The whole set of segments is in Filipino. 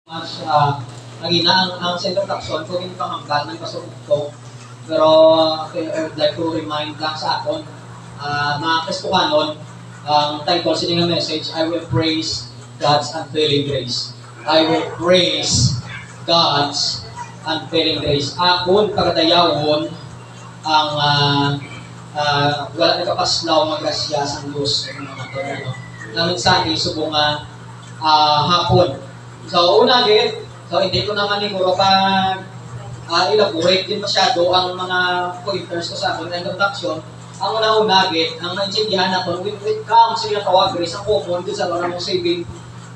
Mas ang sa introduction kung hindi pa hanggang ng kasunod ko. Pero I would like to remind lang sa aton, mga Kristohanon, ang title sa inyong message, I will praise God's unfailing grace. I will praise God's unfailing grace. Akon pagkatayawon ang wala nagkapaslaw magrasya sa Diyos. Namin sa akin, subong hapon. So, una din, hindi ko naman siguro elaborate din masyado ang mga pointers ko sa akin na introduction. Ang una-una din, ang naintindihan ako, when it comes sa tawag grace, ang common din sa mga saving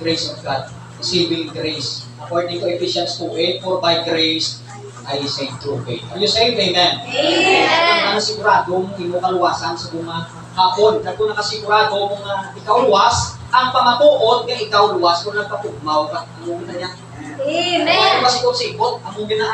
grace of God. Saving grace. According to Ephesians 2:8, for by grace, I saved through faith. Are you saved? Amen? Amen! Ang nakasigurado mong imo kaluwasan sa mga hapon. Kung nakasigurado mong ikaw luwas, ang pamatuod nga ikaw luwas kung nagpapugmaw ka. Ang muna niya. Amen! Kung masikot-sikot, ang muna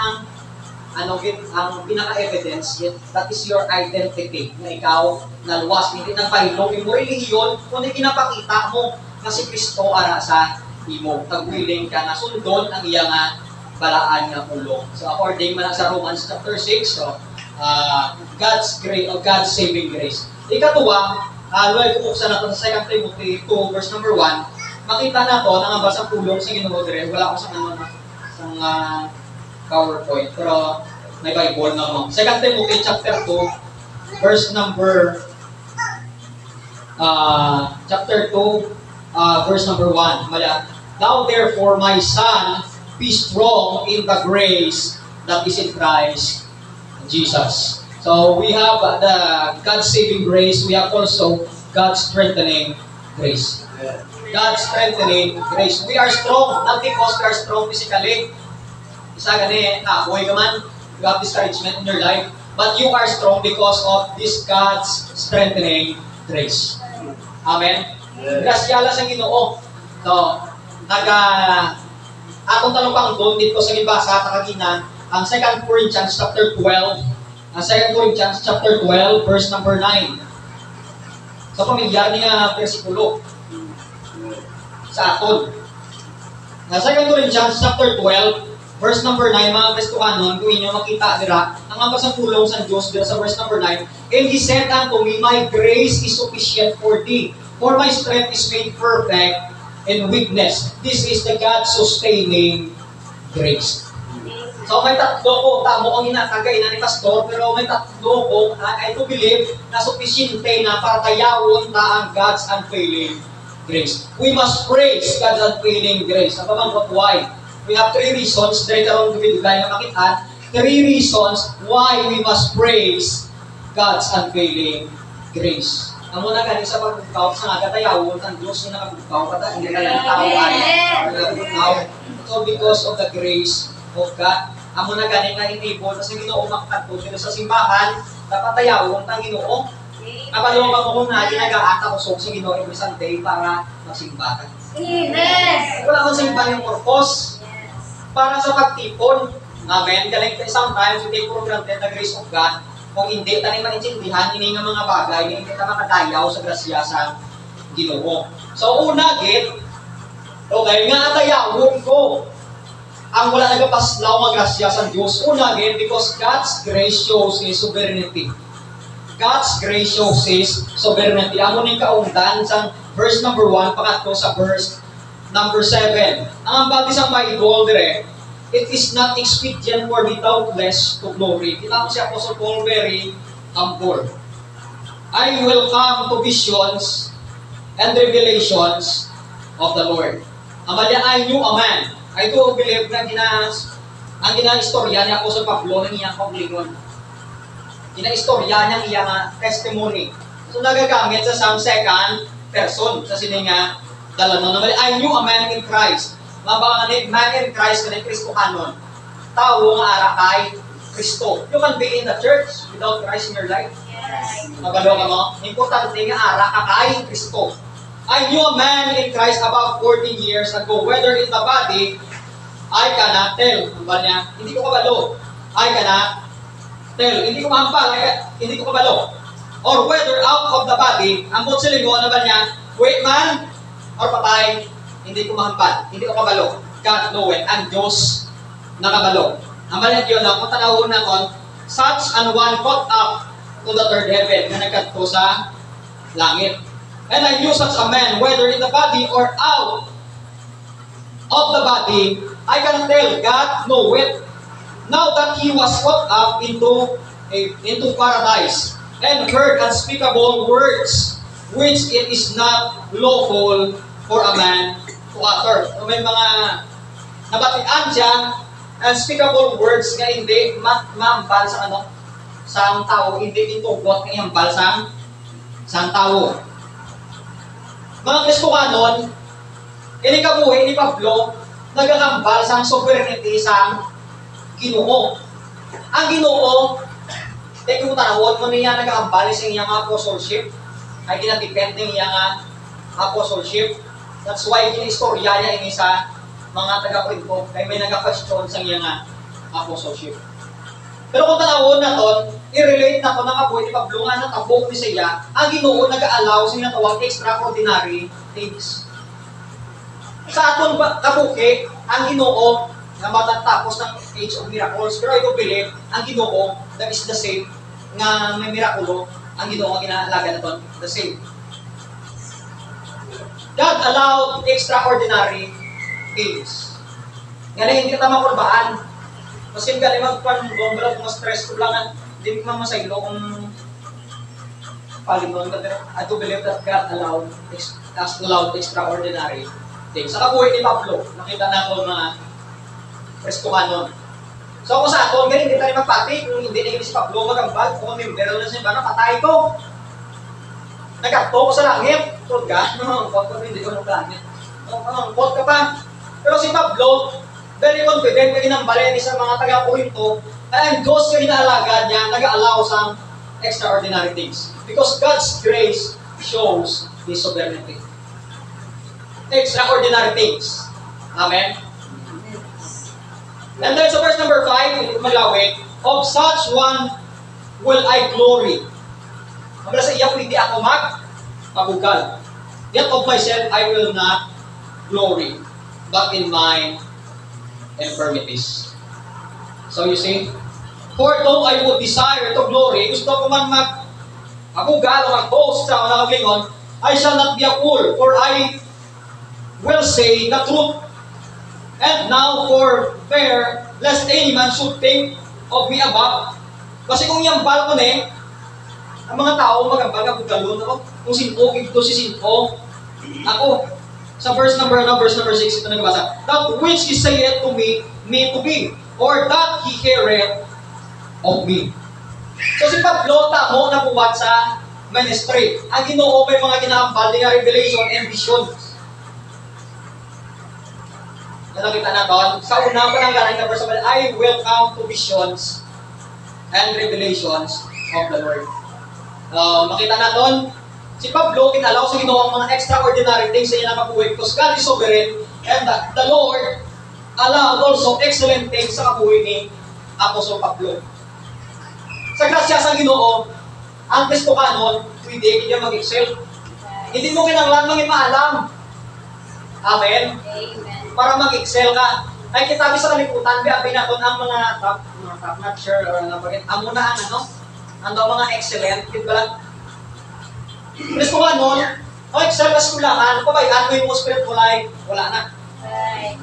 ang pinaka-evidence, that is your identity, na ikaw na luwas. Hindi nang pahilong imo relihiyon, kundi pinapakita mo na si Kristo ara sa imo. Tagwiling ka na sundon ang iyang balaan nga ulong. So according man sa Romans chapter 6, God's grace or God's saving grace. Ikatuwa, luway buksan natin sa 2 Timothy 2 verse number 1, makita nato ang basang pulong sa Ginoo dire. Wala ko sa PowerPoint, pero may Bible na mo. 2 Timothy chapter 2 verse number chapter 2 verse number 1. Mala, thou therefore, my son, be strong in the grace that is in Christ Jesus. So we have the God's saving grace. We have also God's strengthening grace. God's strengthening grace. We are strong not because we are strong physically. Isa gani, boy ka man, you have discouragement in your life, but you are strong because of this God's strengthening grace. Amen. Grasyala sa Ginoo. So, atong talupang doon dito sa gibasa kakagina ang 2 Corinthians chapter 12. Ang 2 Corinthians chapter 12 verse number 9. So pamilyar niya bersikulo sa aton. Ang 2 Corinthians chapter 12 verse number 9, mga Kristohanon, kung inyo makita dira, ang ambas ang pulong sa Diyos dira sa verse number 9, and He said unto me, my grace is sufficient for thee, for my strength is made perfect in weakness. This is the God-sustaining grace. So may tatlo ko, tamo ang inatagay na ni Pastor, pero may tatlo ko, I do believe na sufficiente na para tayawon na ang God's unfailing grace. We must praise God's unfailing grace. Ang pamangkot why? We have 3 reasons, dahil karoon bibigay na makitaan, 3 reasons why we must praise God's unfailing grace. Ang muna galing sa pagbukaw, sa nagatayawon, ang Diyos yung nakabukaw, kata hindi ka lang tawaan. So because of the grace of God, ang muna galing na enable, kasi Ginoo makakatpo sila sa simbahan, napatayawon ang Ginoo. Kapalaw ka mo na, ginagaata ko sa Ginoo every Sunday para magsimbahan. Amen! Wala akong simbahan yung purpose para sa pagtipon. Amen. Galing tayo sometimes, we take for granted the grace of God. Kung hindi, tayo maintindihan, hindi nga mga bagay, hindi ka makadayaw sa grasya sa Ginoo. So, una, okay, nga natayawon ko ang wala nagapaslaw magrasya sa Diyos. Una, because God's grace shows His sovereignty. God's grace shows His sovereignty. Amo ning kaungdan sa verse number 1, pangatlo sa verse number 7. Ang bagay sa Bible dire, it is not expedient for me doubtless to glory. Tinawag si Apostle Paul very humble. I will come to visions and revelations of the Lord. Amalya, I knew a man. I do believe na ang gina-istorya ni Apostle Pablo ng iyang paglingon. Gina-istorya niyang iyang testimony. So nagagamit sa some second person sa sininga dalaman naman. I knew a man in Christ. Man in Christ na Kristohanon. Tao nga ara kay Kristo. You can be in the church without Christ in your life. Yes. Magalo ka mo. Importante nga ara ka kay Kristo. I knew a man in Christ about 14 years ago, whether in the body, I cannot tell. Ano ba niya? Hindi ko kabalo. I cannot tell. Hindi ko mahampal. Hindi ko kabalo. Or whether out of the body, ang butsilin mo, ano ba niya? Wait man, or patay, hindi ko mahampal, hindi ko kabalo. God knoweth, ang Diyos nakabalo. Ang balik yun na, kung tanawin na kon, such an one caught up to the third heaven, na nagkadto sa langit. And I knew such a man, whether in the body or out of the body, I can tell, God knoweth, now that he was caught up into paradise, and heard unspeakable words, which it is not lawful for a man to utter. So may mga nabatian siya, unspeakable words nga hindi mambal sa sa tao, hindi itugot ng ihambal sa tao. Mga Kristokanon, ini kabuhi ni Pablo, nagakambal sa sovereignty sa Ginoo. Ang Ginoo, kung tanawon mo niya nagakambal sa iyang apostleship, ay kinadepende niya apostleship. That's why kinistorya niya ini sa mga taga-Korinto, kay may nagka-question sa iyang apostleship. Pero kung tanawon na ton, i-relate na ko ng kabuhi ni Pablo nga natabok ni siya, ang Ginoo nag-aalaw sa natawag extraordinary things. Sa aton kabuhi, ang Ginoo na matatapos ng age of miracles, pero I do believe, ang Ginoo that is the same nga may mirakulo, ang Ginoo nga ginahalaga na ton, the same. God allowed extraordinary things. Ngayon, hindi ka makurbaan. Kasi galing magpang-gombrad, mga stress ko lang, hindi ko masaylo kung palimon ka. Pero I do believe that God allowed extraordinary things. Sa kabuhay ni Pablo, nakita na ako mga Kristokanon. So kung sa aton, ganyan, hindi tayo magpati. Kung hindi na si Pablo magambal, kung member na siya, parang patay ko. Nagkakto ko sa langit. Tod ka, nangangkot ko, hindi ko langit. Nangangkot ka pa. Pero si Pablo, very confident na ginambalin sa mga taga-Korinto, ay ang Diyos na inaalaga niya, nag-allow sa extraordinary things. Because God's grace shows His sovereignty. Extraordinary things. Amen? And then sa verse number 5, maglawin, of such one will I glory. Magla sa iya, hindi ako magpabugal. Yet of myself I will not glory, but in mine infirmities. So you see, for though I would desire to glory, gusto ko man mag-abugal o mag-boast sa nakaglingon, I shall not be a fool, for I will say the truth. And now for fear, lest any man should think of me above. Kasi kung yung bal ko ang mga tao mag-abugalon ako, kung sinto, ito si sinto, ako, sa verse number 6, ito nagbasa. That which he saith to me to be, or that he heareth of me. So si Pablo, tamo na buwat sa ministry. Ang Ginoo may mga ginahambal na revelation and visions. Nakita na doon, sa unang pananggalan na verse, I will come to visions and revelations of the Lord. Makita na doon, si Pablo, kinalaw sa Ginoo ang mga extraordinary things sa iyang kabuhay because God is sovereign and the Lord allowed also excellent things sa kabuhay ni Apostol Pablo. Sa grasya sa Ginoo, ang Kristokanon, pwede kanya mag-excel. Hindi mo kinanglan maging maalam. Amen? Amen. Para mag-excel ka. Ay kitabi sa kaliputan, biabi na doon ang mga top notcher or amo na ang mga excellent, yun ba lang? Gusto ka nun, excel ka skulahan, pabayaan mo yung spiritual life, wala na.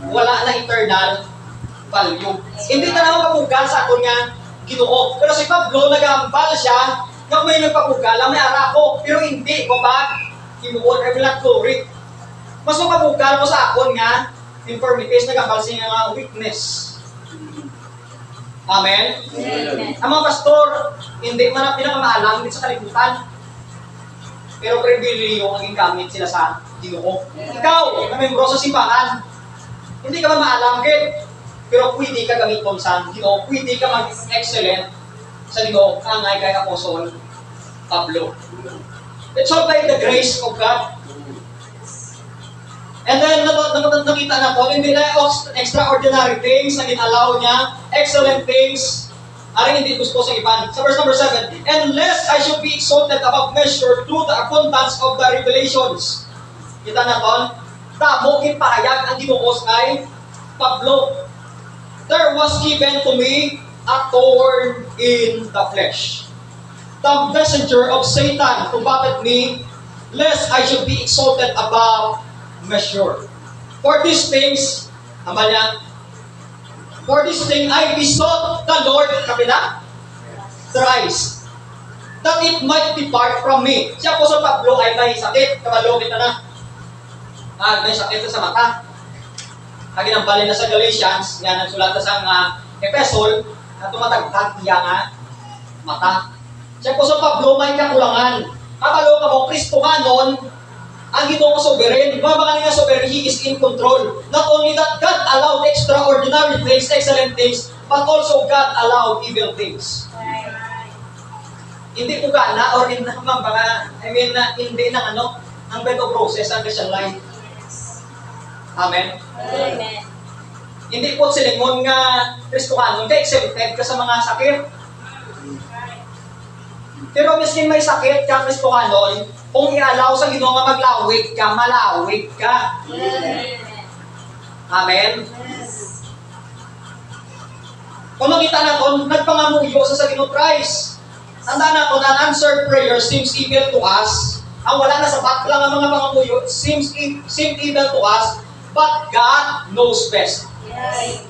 Wala na eternal value. Hindi ka naman papugal sa aton nga Ginoo. Pero si Pablo, nag-aambal siya, na may nagpapugal, may arako, pero hindi ko ba imuon, I will not glory. Mas mapapugal mo sa akon nga, infirmities, nag-aambal siya nga weakness. Amen? Amen? Ang mga pastor, hindi man pinakamaalam din sa kalibutan. Pero pribilyo ang gamit sila sa Ginoo. Ikaw, na membro sa simbahan, hindi ka man maalam, pero pwede ka gamiton sa Ginoo. Pwede ka mag-excellent sa Ginoo, angay kay Apostol Pablo. It's all by the grace of God. And then, nakita na po, hindi na extraordinary things na ginalaw niya, excellent things, aring hindi gusto sa iban. Sa verse number 7, and lest I should be exalted above measure through the abundance of the revelations. Kita na po, tamo, kipahayag ang Ginoo kay Pablo, there was given to me a thorn in the flesh, the messenger of Satan to buffet me, lest I should be exalted above measure. For these things, for this thing I besought the Lord, kapila, thrice, that it might depart from me. Si Apostol Pablo ay may sakit, kabalo kita na. May sakit sa mata. Ginambalin na sa Galatians, nga nagsulat na sa Epistle, na tumatagtag niya nga mata. Si Apostol Pablo may kakulangan. Kabalo ka mo, Kristohanon, ang Ginoo sovereign. Mga nga sovereign, He is in control. Not only that, God allowed extraordinary things, excellent things, but also God allowed evil things. Hindi po gana or hindi ng ang beto process ang Christian life. Amen? Amen. Hindi po silingon nga Kristohanon ka exempted ka sa mga sakit. Pero miskin may sakit ka Kristohanon, kung i-allow sa Ginoo nga maglawig ka, malawig ka. Amen? Kung makita natin, nagpangamuyo sa Ginoo Christ. Tanda natin, unanswered prayer seems evil to us. Ang wala na sa lang ang mga pangamuyo seems evil to us, but God knows best. Yes.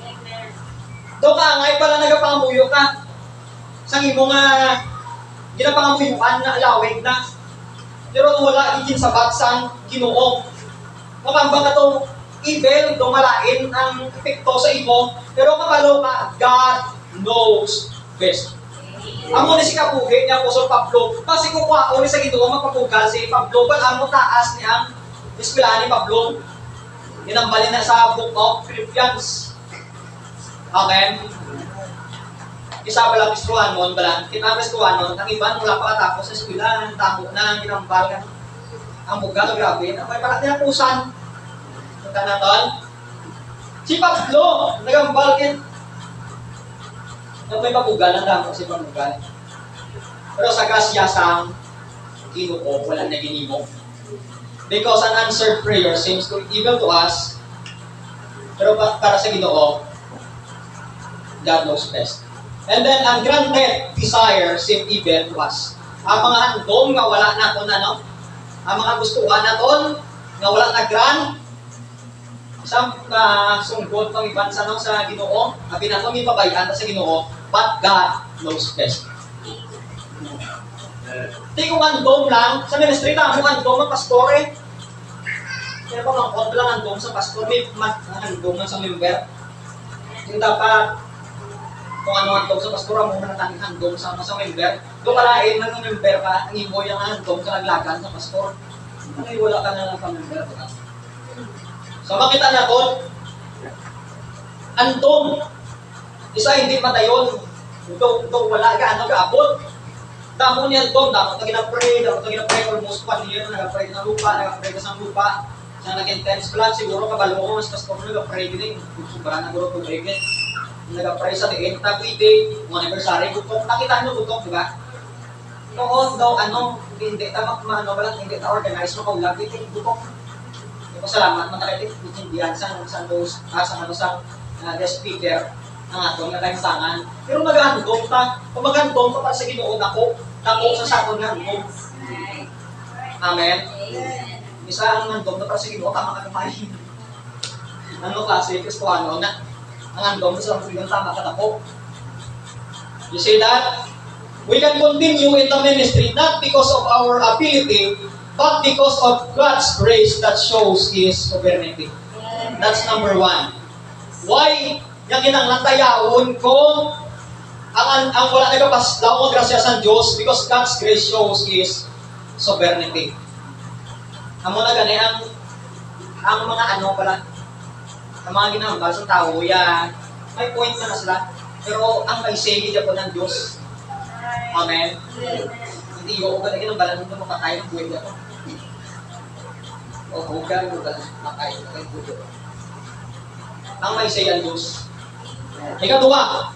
Do ka, ngay pala nagapangamuyo ka. Sa imo nga ginapangamuyuan na alawig na. Pero wala higit sa batsang Ginoo. Makamba ka to evil, dumalain ang epekto sa imo, pero kapalo ka, God knows best. Amo ni si kapugi niya Apostol Pablo, kasi kung kwao ni sa Ginoo magpapugal si Pablo, pag amo taas niya ang eskwelahan ni Pablo, ginambalin na sa Book of Philippians. Amen. Isa pala Kristohanon bala, kita Kristohanon, ang iban wala pa katapos sa eskwelahan, tamo na ang ginambal ka. Ang buga, grabe, ang may pala tinapusan. Punta natin. Si Pablo, nagambal kin. May papugal, ang damo si papugal. Pero sa grasya sa Ginoo, wala na ginimo. Because an answered prayer seems to evil to us, pero para sa Ginoo, God knows best. And then, ang granted desire seem evil to us. Ang mga handom nga wala na kung ano, ang mga gustuhan naton nga wala na grant, isang sunggod pang ibansa no, sa Ginoo, abi na kung ipabayaan sa Ginoo, but God knows best. Di kung handom lang, sa ministry lang, kung handom ang pastor eh. Kaya pa mga kod lang handom sa pastor, may handom lang sa member. Yung dapat, kung ano handom sa pastor, ang muna natanging handom sa member. Doon kalain ng member ka, ang imo yung handom sa naglagan sa pastor. Ano wala ka na lang sa member. So makita na doon, handom, isa hindi matayon. Ito wala ka, ano kaabot. Damo niyan doon, damo na ginapray almost 1 year, nagapray ng lupa, nagapray ka sa lupa. Sa naging tense plan, siguro kabalo ko, mas pastor na nagapray din. Sobra na guro kung regit. Nagapray sa diin, tagwide, mga anniversary, butok. Nakita nyo butok, di ba? Noon daw, hindi tamak hindi ta organize, makaulag, hindi butok. Salamat, matakalit, itindihan sa guest speaker, ang atong nagkainsangan. Pero magandong pa, kung magandong pa para sa Ginoo, dako sa sakon nga handom. Amen? Isa ang handom na para sa Ginoo, tama ka kumain. Ano klase, Kristohanon na, ang handom sa Ginoo, tama ka dako. You see that? We can continue in the ministry not because of our ability, but because of God's grace that shows His sovereignty. That's number 1. Why? Yung kinanglatayawon ko, ang wala nagpapaslaw ang grasya sa Diyos because God's grace shows His sovereignty. Ang mga gani, ang mga ang mga ginambal sa tao, may point na sila, pero ang may say niya po ng Diyos. Amen? Hindi yung ganagin ang balan nito makakain ng buhay niya po. O huwag mo ba makain ng buhay niya. Ang may say ang Diyos. Ikatwa,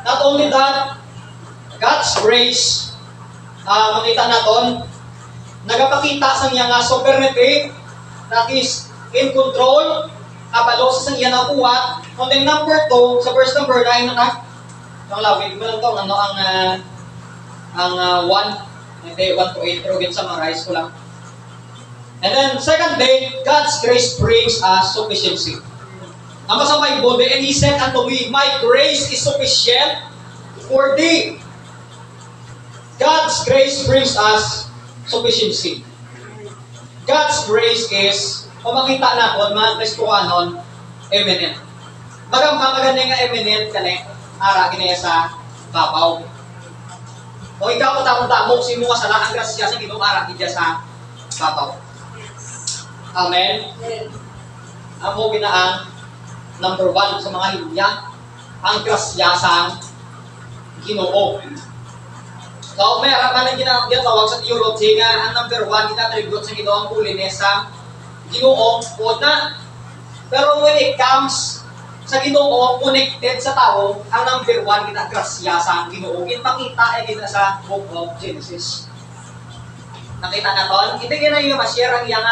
not only that, God's grace, makita natin, nagapakita sa niya nga sovereignty that is in control kabalo sa sang iya nakuha. And then number 2, sa verse number 9, ang lawig mo lang to, ano ang 1, hindi, 1 to 8, pero summarize ko lang. And then, second day, God's grace brings us sufficiency. Ang sa Bible, and He said unto me, my grace is sufficient for thee. God's grace brings us sufficiency. God's grace is, kung makita na ko, mga Kristohanon, eminent. Maganda nga eminent ka ara kinaya sa babaw. O ikaw patamo-tamo, sino nga sala, ang grasya sa ginong ara kinaya sa babaw. Amen? Ang mo ginaang number 1 sa mga linya, ang grasya sa Ginoo. So, may araman na ginatawag sa theology nga ang number 1 ginatrigot sa Ginoo ang holiness sa Ginoo o na. Pero when it comes sa Ginoo, connected sa tao, ang number 1 ginagrasya sa Ginoo. Ginpakita ay gina sa Book of Genesis. Nakita na to? Hindi gina yung ma-share ang iyang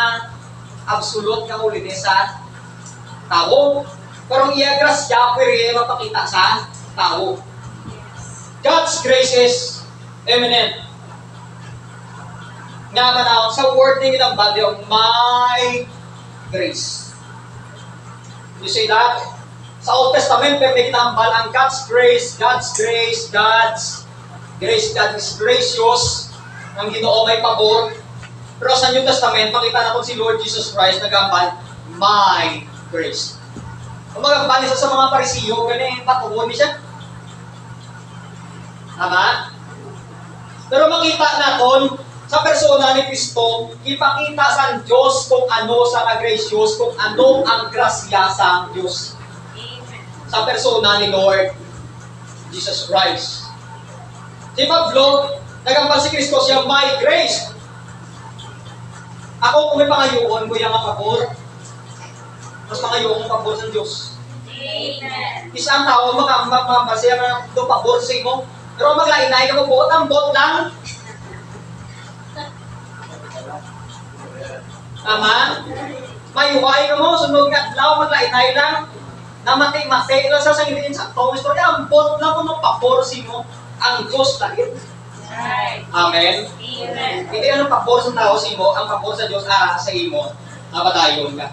absolute nga holiness sa tao. Pero ang iya grasya, pwede mapakita sa tao. God's grace is eminent. Nga manaw, sa word ni ng body of my grace. You see that? Sa Old Testament, pwede kinahambal ang God's grace, God is gracious, ang Ginoo may pabor. Pero sa New Testament, makita natin si Lord Jesus Christ nagambal, my grace. Kung magambal isa sa mga Parisiyo, ganyan, patuhon niya siya. Tama? Pero makita natin, sa persona ni Kristo, ipakita sa Diyos kung ano sa gracious, kung ano ang grasya sa Diyos. Sa persona ni Lord Jesus Christ. Si Pablo, nagambal si Kristo siya, my grace. Ako kung may pangayuon ko yung pabor, mas pangayuon kong pabor sa Diyos. Amen. Isang tao, magambasya na ito pabor sa imo, pero maglainay ka mo buot, ang buot lang. Tama? Mayuhay ka mo, sunog nga adlaw, maglainay lang. Namati-mati lang sa sangitin sa tawag story. Ang bot lang kung magpaporsi mo ang Diyos dahil. Amen? Amen. Hindi ang pabor sa tao sa imo, ang pabor sa Diyos sa imo. Napadayon ka.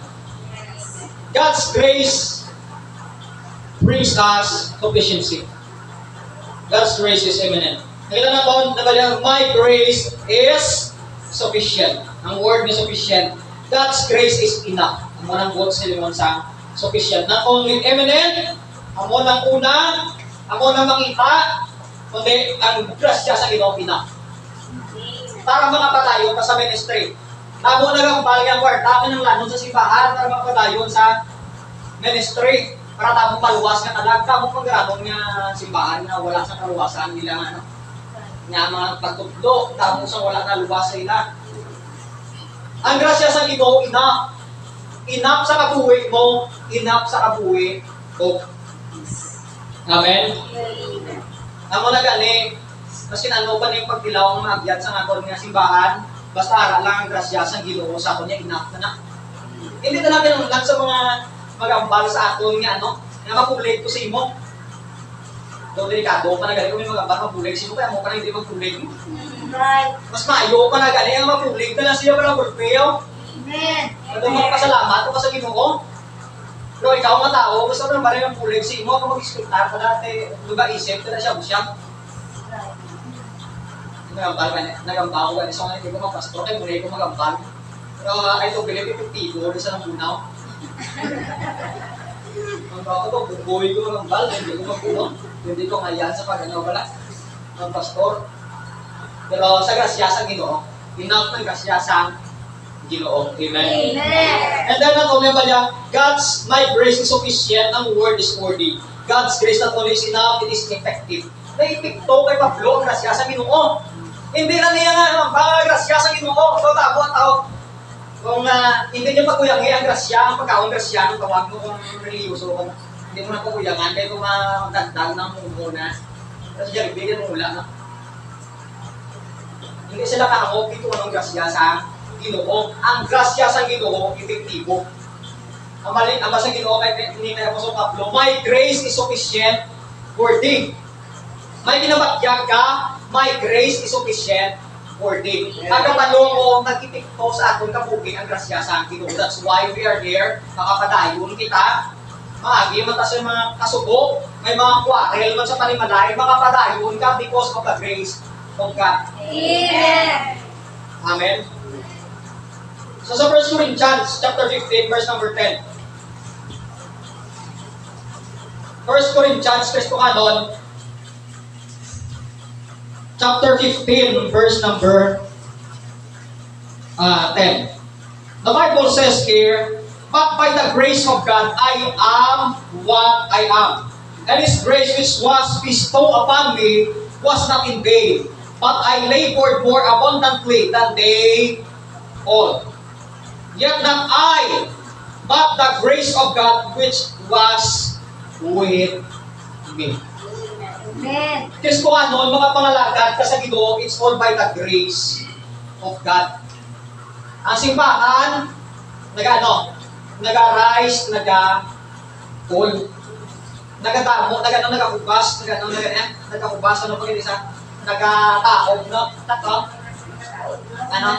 God's grace brings us sufficiency. God's grace is eminent. Nakita na po, my grace is sufficient. Ang word ni sufficient. God's grace is enough. Ang manang word sa limon sa sufficient. Not only eminent, amo nang una, amo nang makita, kundi ang grasya sa Ginoo enough. Para mga padayon pa sa ministry. Amo nagambal nga kwarta ng lanon sa simbahan para mapadayon sa ministry. Para tamo paluwas nga talag, tamo paggranon nga simbahan na wala sa kaluwasan nila nga mga pagtudlo, tamo sa wala kaluwas sa ila. Ang grasya sa Ginoo enough. Enough sa kabuhi mo, enough sa kabuhi ko. Amen? Amo na gani, mas kinano pa na yung pagdilaw ang maagyat sa akon nga simbahan, basta ara lang ang grasya sa Ginoo sa akon niya, enough na. Hindi na natin ang lang sa mga magambal sa aton nga, nga mapulig ko sa imo. Doon delikado pa na gani kung may magambal mapulig, sino kaya mo pa na hindi mapulig? Mas maayo pa na gani, ang mapulig na lang siya para burpeo. Amen. Ito magpasalamat ko sa Ginoo. Pero ikaw nga tao, gusto mo naman rin ang pulig sa imo, kung mag-iskultar ka dati, luga isip, ka na siya busyang. Nagambal ko, so hindi ko mapastor, kaya muli ko magambal. Pero I don't believe epektibo, isa ng bunaw. Ang bako to, bubuhay ko magambal, hindi ko magbunaw. Hindi ko ngayon sa pag-ano pala, ng pastor. Pero sa grasya sa Ginoo, enough ng grasya sa Ginoo. Amen. And then not only ba niya, my grace is sufficient, ang word is worthy. God's grace not only is enough, it is effective. Naipikto kay Pablo ang grasya sa Ginoo. Hindi na niya nga, baka grasya sa Ginoo. So tabo ang tao. Kung hindi niya pagkuyangi ang grasya, ang pagkaon grasya, ang tawag mo kung reliyoso kung hindi mo na pagkuyangan, kaya kung magdagdag ng muna, kasi dyan, bigyan mo mula na. Hindi sila kakopit kung anong grasya sa Ginoo. Ang grasya sa Ginoo, epektibo. Ang basa Ginoo kay Apostol Pablo, my grace is sufficient for thee. May ginabatyag ka, my grace is sufficient for thee. Ang kabalo ko, nagtitikto sa aton kabuking ang grasya sa Ginoo. That's why we are here, makapadayon kita. Maagi man ta sa mga kasubo, may mga quarrel man sa panimalay, makapadayon ka because of the grace of God. Amen. Amen. So sa 1 Corinthians chapter 15 verse number 10. 1 Corinthians Kristo kanon chapter 15 verse number 10. The Bible says here, but by the grace of God I am what I am. And His grace which was bestowed upon me was not in vain, but I labored more abundantly than they all. Yet not I, but the grace of God which was with me. Amen. Kasi kung ano, mga pangalagad ka sa Ginoo, it's all by the grace of God. Ang simbahan, nag-arise, nag-fall, nag-atamo, nag-akubas, nag-akubas, ano pag isa, nag-taob, no? Ano?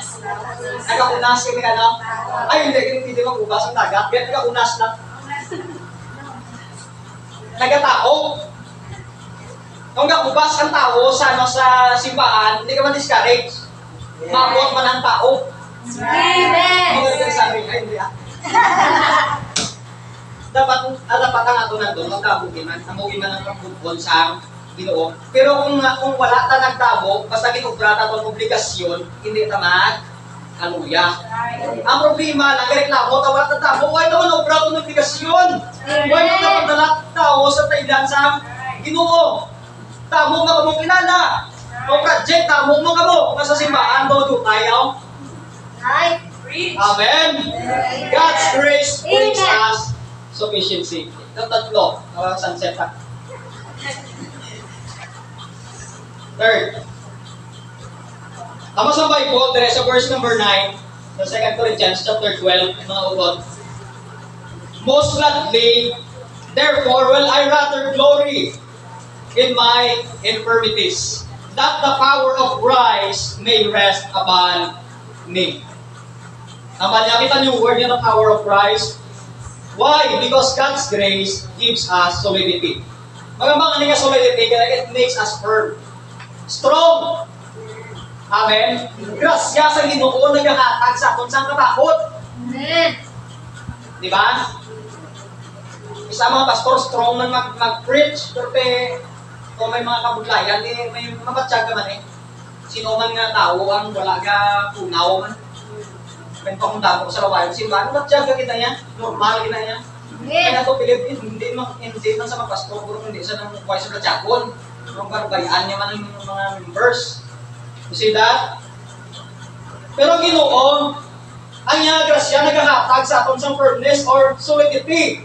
Nag-akunas, ay, hindi mag-ubas ang dagat, kaya nag-akunas na. Nag-taob. Kung nag-ubas ang tao sa simbahan, hindi ka man-discourage. Maabot man ang tao. Amen. Sabi, ay, hindi dapat ang ato nandun, magtabugin man ang pagpupol sa Ginoo. Pero kung wala ta nagtabo, basta ginubrata itong obligasyon, hindi ta mag-aluya. Ang problema, nag-reklamo, wala ta tabo, why naman obra itong obligasyon? Why naman dalat tao sa tailan sa Ginoo? Tamo nga mong kilala. Kung project, tamo mo ka mo. Kung sa simbahan, doon tayo. Amen. God's grace brings us sufficiency. Ito tatlo. Sunset ha. Third. Tama sa Bible, there is a verse number 9 sa 2 Corinthians chapter 12, mga utod. Most gladly, therefore, will I rather glory in my infirmities, that the power of Christ may rest upon me. Tama niya, kita niyo word niya, the power of Christ. Why? Because God's grace gives us solidity. Magandang nga solidity, it makes us firm. Strong. Amen? Grasya sa Ginoo naghahatag sa aton sang katakot. Amen. Di ba? Isa mga pastor, strong man mag-preach, pero kung may mga kabudlayan, may mabatsyag ka man Sino man nga tao ang wala ka punaw man. May pakundako sa lawayan. Simbahan, mabatsyag ka kita niya. Normal kita niya. Kaya ito, Pilipin, hindi man sa mga pastor, pero hindi sa nang kuhay sa batsyakon. Kung barbayaan niya man yung mga members. You see that? Pero Ginoo, ang niya grasya naghahatag sa aton sang firmness or solidity.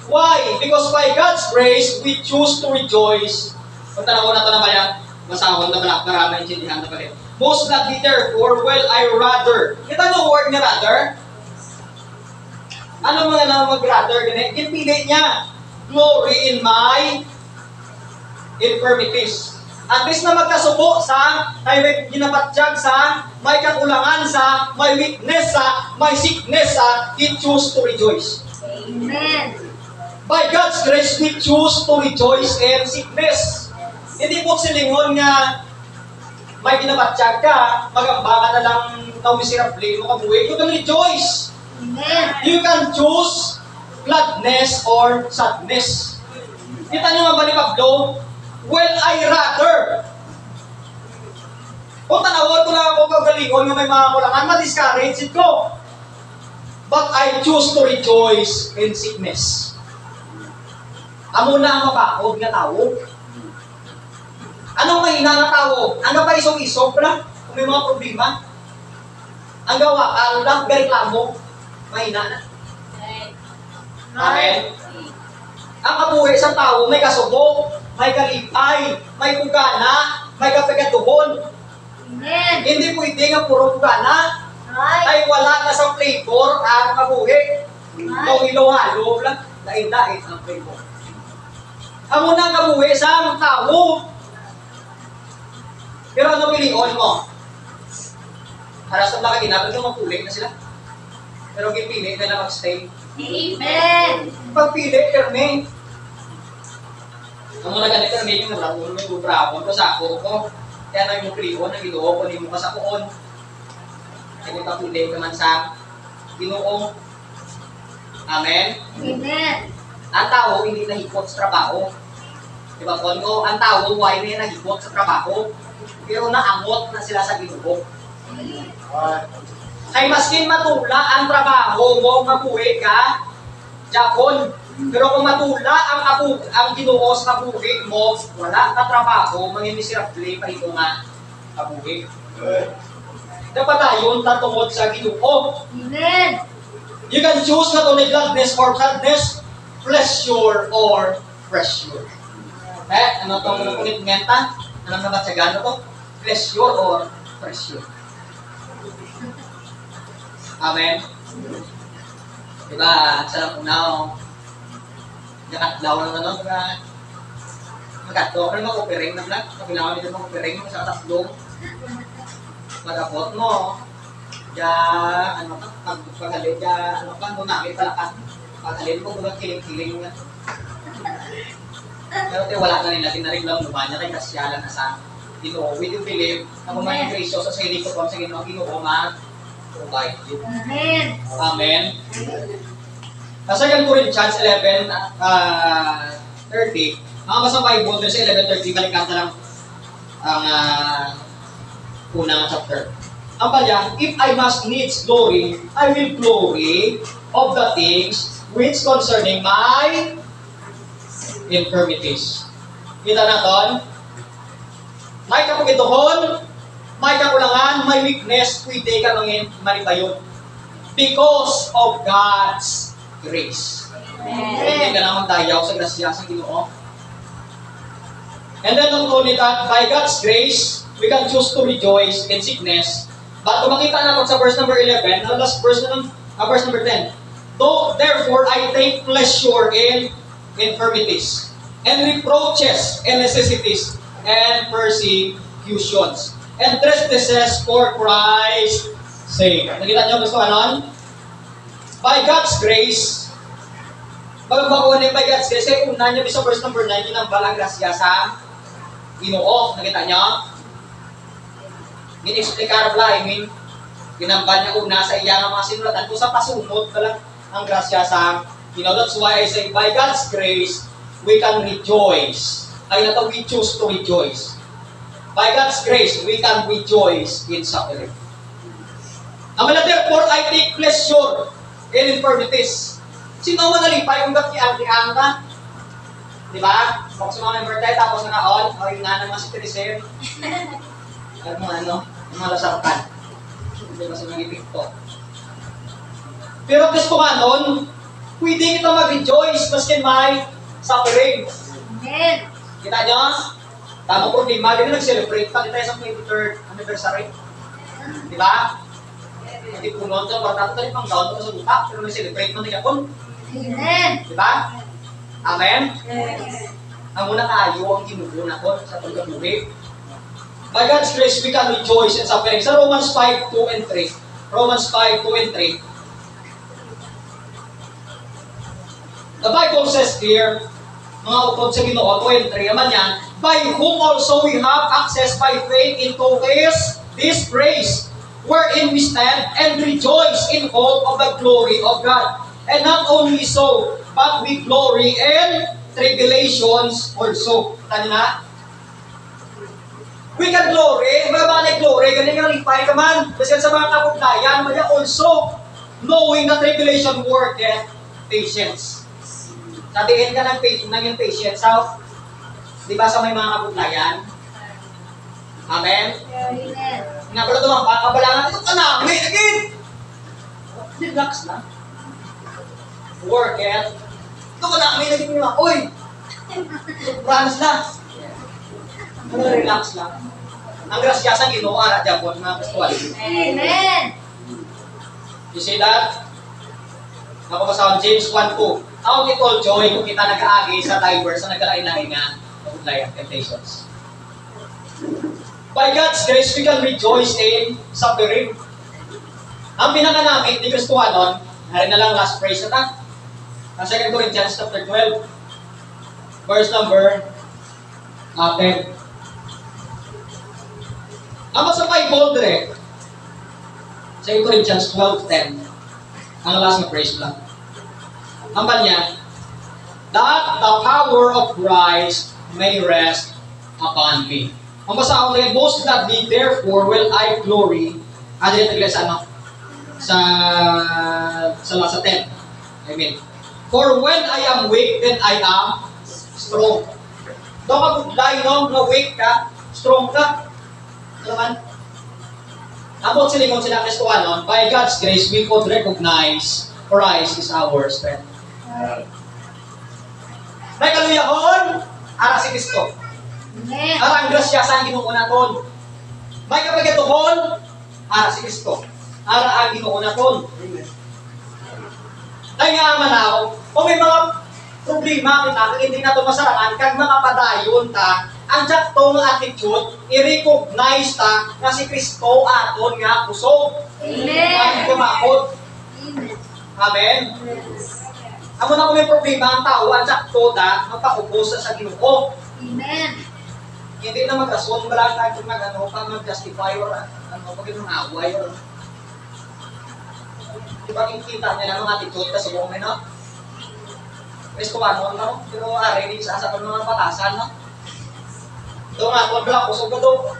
Why? Because by God's grace, we choose to rejoice. Kung tanaw na ito na ba yan? Masahon na balak na ramay intindihan na pala. Most gladly therefore will I rather. Kita nyo word nga rather? Ano mga na mag-rather? Ginpili niya. Glory in my infirmities. At least na magkasubo sa, may ginabatsyag sa, may kakulangan sa, may weakness sa, may sickness sa, he choose to rejoice. Amen. By God's grace, we choose to rejoice in sickness. Hindi po silingon nga may ginabatsyag ka, magamba ka na lang na miserable mo kabuhay. You can rejoice. Amen. You can choose gladness or sadness. Kita nyo nga ba ni Pablo? Well, I rather. Kung tanawad ko lang ako kagalingon nga may mga kulangan, ma-discourage ko. But I choose to rejoice in sickness. Amo na ang mabakod nga tao. Anong mahina nga tao? Ang pa isog-isog na kung may mga problema. Ang gawa, ang reklamo, mahina na. Amen. Ang kabuhi sa tao, may kasubo, may kalipay, may pugana, may kapagatuhon. Amen. Hindi pwede nga puro pugana. Ay wala na sa flavor ang kabuhi. Ikaw ilo-halo lang, dait-dait ang pray mo. Amo na kabuhi sa mga tao. Pero ano pilion mo? Para sa mga ginagawa mo, mapulit na sila. Pero pipili ka na mag-stay. Amen. Pagpili, Kerme. Ang mga ganito, hindi yung nabrakon, may bubrakon ko sa ako ko. Kaya na yung pilion, ang ginoo ko, hindi mo kasakuon. Kaya may pagpili ka man sa ginoo. Amen? Amen. Ang tao, hindi nahikot sa trabaho. Diba, Kongo? Ang tao, why na nahikot sa trabaho? Pero naangot na sila sa ginoo. Kay maskin matula ang trabaho mo, mabuhi ka, Japon. Pero kung matula ang ginoo sa kabuhi mo, wala ka trabaho, mangimisirable pa ito nga kabuhi. Dapat tayo tatungod sa ginoo. Amen. You can choose not only gladness or sadness, pleasure or pressure. Ano itong commitmenta? Anong nabatsagan to? Pleasure or pressure. Amen? Diba, sa unaw, nakatlaw ng ano, magkatlo, ano mag-opering na vlog? Kapilangan nito mag-opering sa tatlong. Magkapot mo, ano ka, paghalin ka, ano ka, gunamit pala ka. Paghalin mo, bugang kiling-kiling nga. Pero wala na nila, tinarin lang lumanya kay kasyalan na sa Ginoo. We do believe na kung may Kristo sa sarili ko sa Ginoo, Ginoo provide you. Amen. Amen. Sa 2 Corinthians 11:30, mga masang Bible, sa 11:30, balikan na lang ang unang chapter. Ang palya, if I must needs glory, I will glory of the things which concerning my infirmities. Kita natin, may kapagituhon, may kakulangan, may weakness, pwede ka nang manipayon. Because of God's grace. Pwede ka naman dayaw sa grasya sa Ginoo. And then not only that, by God's grace, we can choose to rejoice in sickness. But kung makita natin sa verse number 11, ang last verse verse number 10. Therefore, I take pleasure in infirmities, and reproaches, and necessities, and persecutions, and trespass for Christ's sake. Nakita niyo gusto anon? By God's grace, magbabakuan by God's grace, ay una niyo sa verse number 9, yun ang balang grasya sa Ginoo. Nakita niyo? Ginexplikar bla, ginambal niya una sa iya ng mga sinulatan ko sa pasunod talang ang grasya sa Ginoo. That's why I say, by God's grace, we can rejoice. Ay na we choose to rejoice. By God's grace, we can rejoice in suffering. Amala, therefore, I take pleasure in infirmities. Sino man nalipay kung gati-ang ka? Diba? Kung sa mga member tayo, tapos na on, o yung nga naman si Teresel. Ano, mga lasarpan. Diba sa mga ipikto. Pero gusto nga nun, pwede kita mag-rejoice maskin may suffering. Amen. Kita nyo? Tamang problema, din nag-celebrate pa kita sa 23rd anniversary. Di ba? Hindi punon ka, parang tayo pang down ko sa buta, pero nag-celebrate mo na yapon. Amen. Di ba? Amen? Yes. Ang muna kayo ang kinubuna ko sa pagkabuhi. By God's grace, we can rejoice in suffering. Sa Romans 5:2 and 3. Romans 5:2 and 3. The Bible says here, mga utod sa Ginoo, 2 and 3 naman yan, by whom also we have access by faith into this grace, wherein we stand and rejoice in hope of the glory of God. And not only so, but we glory in tribulations also. Tanya na? We can glory, mga glory, ganyan nga lipay ka man. Kasi sa mga kapugnayan, maya also, knowing that tribulation worketh patience. Sabihin ka ng yung patience, how? Di ba sa may mga kapugnayan? Amen? Amen. Nga pala ito, mga kabalangan, ito ka na, may again! Relax na. Worketh. Ito ka na, may naging nyo, oy! Promise na. Relax lang. Ang grasya sa Ginoo ara Japon mga Kristoy. Amen. You see that? Napapasahon James 1:2. How it all joy kung kita nag-aagi sa diverse na nagkalain-lain nga na temptations. By God's grace, we can rejoice in suffering. Ang pinanganamit ni Kristohanon, narin na lang last phrase na ta. Ang 2 Corinthians chapter 12, verse number 10. Ang masapay boldre, 2 Corinthians 12:10. Ang last na phrase lang. Ang kanya, that the power of Christ may rest upon me. Ang basa ko rin, most gladly, therefore, will I glory. Ano yung tagla sa ano? Sa 10. I mean, for when I am weak, then I am strong. Doon ka buglay, no? Na weak ka, strong ka. Ano man? Ang silingon sila Kristohanon, by God's grace, we could recognize Christ is our strength. May kaluyahon, ara si Kristo. Amen. Ara ang grasya sa Ginoo naton. May kapagatuhon, ara si Kristo. Ara ang Ginoo naton. Ay nga manaw, kung may mga problema kita, kung hindi nato masarangan, kag mga padayon ta, ang jaktong attitude, i-recognize ta na si Kristo aton nga kusog. Amen. Ang kumakot. Amen. Amen. Amo na kung may problema ang tao, ang sakto ta, magpakupos sa Ginoo. Amen. Hindi na mag-rason, wala tayo mag-justify or pag yung away or diba kita niya ng mga attitude kasi yung may no? Kristo ano, no? Pero hindi sa asap ng mga patasan, no? Ito nga, kung wala kusog ka doon.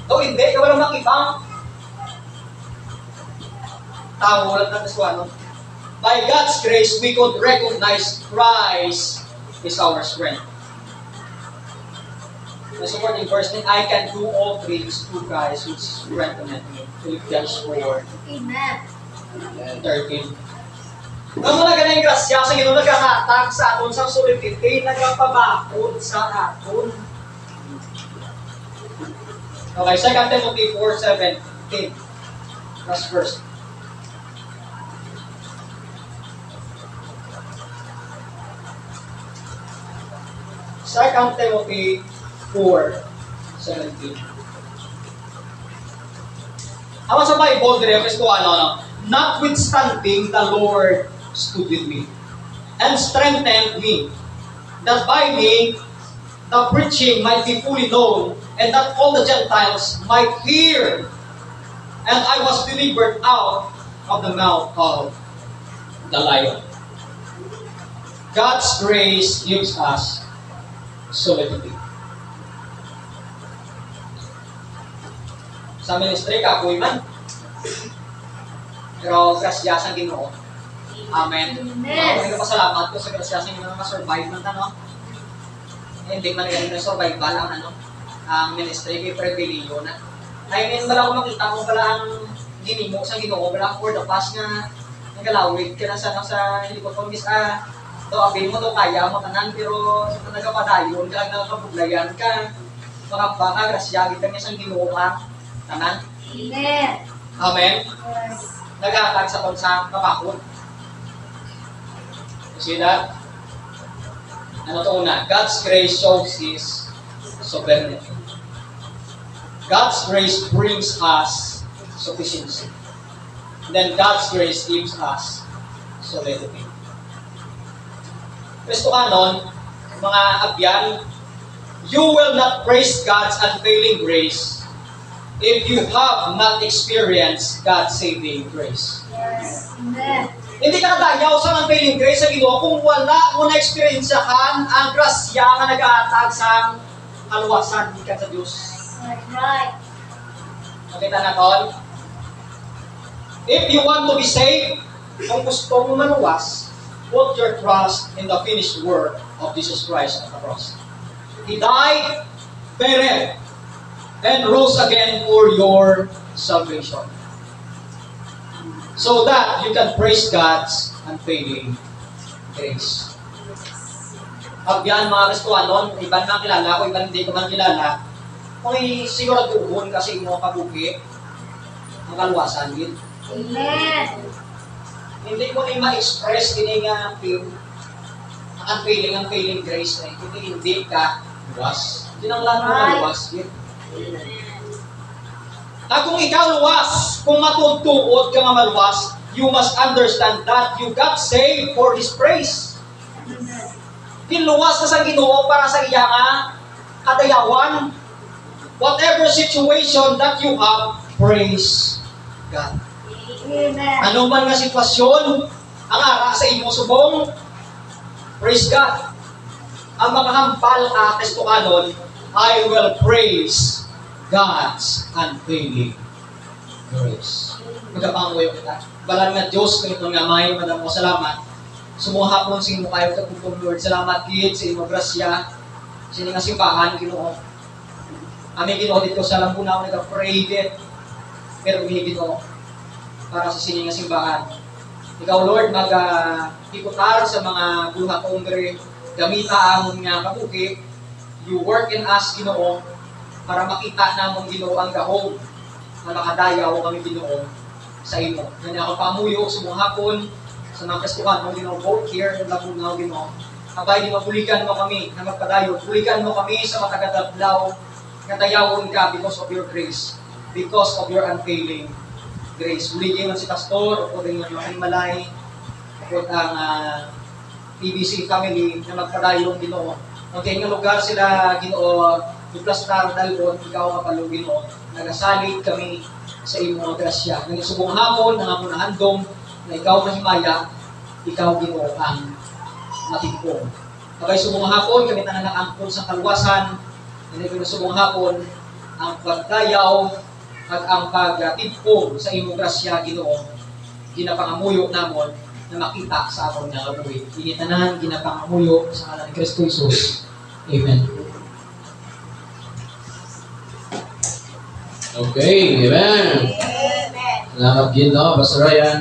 Ito hindi, ka walang makibang. Tao, wala na Kristo ano. By God's grace, we could recognize Christ is our strength. The supporting verse, I can do all things through Christ which strengtheneth me. Philippians 4. Amen. 13. Ang mga ganang grasya sa Ginoo nagkakatag sa aton sa solidity, nagpapabakod sa aton. Okay, 2 Timothy 4:17. Last verse. Second Timothy 4:17. Ang sa Bible, dire Kristohanon, notwithstanding the Lord stood with me and strengthened me, that by me the preaching might be fully known, and that all the Gentiles might hear. And I was delivered out of the mouth of the lion. God's grace gives us solidity. Sa ministry, kapoy man. Pero grasya sa Ginoo. Amen. Amen. Pasalamat ko sa grasya sa Ginoo na survive man tanong. Hindi man ganun na survival ang ministry kay pribileyo na. I mean, wala ko makita kung pala ang ginimo sa Ginoo, wala ko for the past nga nagalawig ka na sa helicopter miss to abin mo to kaya mo tanan pero sa nagapadayon ka nagapabuglayan ka mga baka grasya kita niya sa Ginoo ka tanan. Amen. Amen. Yes. Nag-aatag sa konsang kapakot. You see that? Ano to una? God's grace shows His sovereignty. God's grace brings us sufficiency. Then God's grace gives us solidity. Kristohanon, mga abyan, you will not praise God's unfailing grace if you have not experienced God's saving grace. Yes. Amen. Hindi ka kadayaw sa unfailing grace sa Ginoo kung wala mo na-experiensyahan ang grasya na nag-aatag sa kaluwasan ikan sa Diyos. That's right. Nakita natin? If you want to be saved, kung gusto mo maluwas, put your trust in the finished work of Jesus Christ at the cross. He died, buried, and rose again for your salvation. So that you can praise God's unfailing grace. Abyan mga Kristohanon, iban na kilala ko, iban hindi ko man kilala, kung siguraduhon kasi mo kabuki, ang kaluwasan yun. Amen. Hindi mo na ma-express kini nga ang failing grace na hindi ka luwas. Hindi nang lang na luwas. Kung ikaw luwas, kung matutuod ka nga maluwas, you must understand that you got saved for His praise. Kiluwas ka sa Ginoo para sa iya nga kadayawan. Whatever situation that you have, praise God. Amen. Ano man nga sitwasyon, ang ara sa imo subong, praise God. Ang makahambal ka testukanon, I will praise God's unfailing grace. Magkapangoy kita. Balan nga Diyos, kung itong ngamay, madam mo salamat. Sumuhapon sa imo kayo kaputong Lord. Salamat gid sa imo grasya. Sini nga simbahan, Ginoo. Amin Ginoo dito sa lambunaw nag-pray din. Pero Ginoo, para sa sini nga simbahan. Ikaw Lord, mag-ikutar sa mga buha kongre, gamita amon nga kabuki. You work in us, Ginoo, para makita namon Ginoo ang gahom na makadayaw kami Ginoo sa imo. Ganyan ako pamuyo sa mga hapon, sa mga kastuhan mo Ginoo, both here in Labunaw Ginoo. Abay, Ginoo, bulikan mo kami na magpadayo. Bulikan mo kami sa matagadablaw na dayawon ka because of your grace, because of your unfailing grace. Buligin man si Pastor, o rin yung Malay, o ang PBC family na magpadayo Ginoo. Okay, nga lugar sila Ginoo, iplastar dalon, ikaw kapalo Ginoo. Nagasalit kami sa imong grasya. Nang subong hapon, nang amon handom, na ikaw mahimaya, ikaw Ginoo ang matipong. Kabay subong hapon, kami tanan nakaangkon sa kalwasan, hindi ko subong hapon, ang pagdayaw at ang pagtipong sa imong grasya Ginoo, ginapangamuyo namon na makita sa akong nga kabuhi. Initanan, ginapangamuyo sa ngalan ni Kristo Jesus. Amen. Okay, amen. Amen. Salamat Ginoo, Pastor Ryan.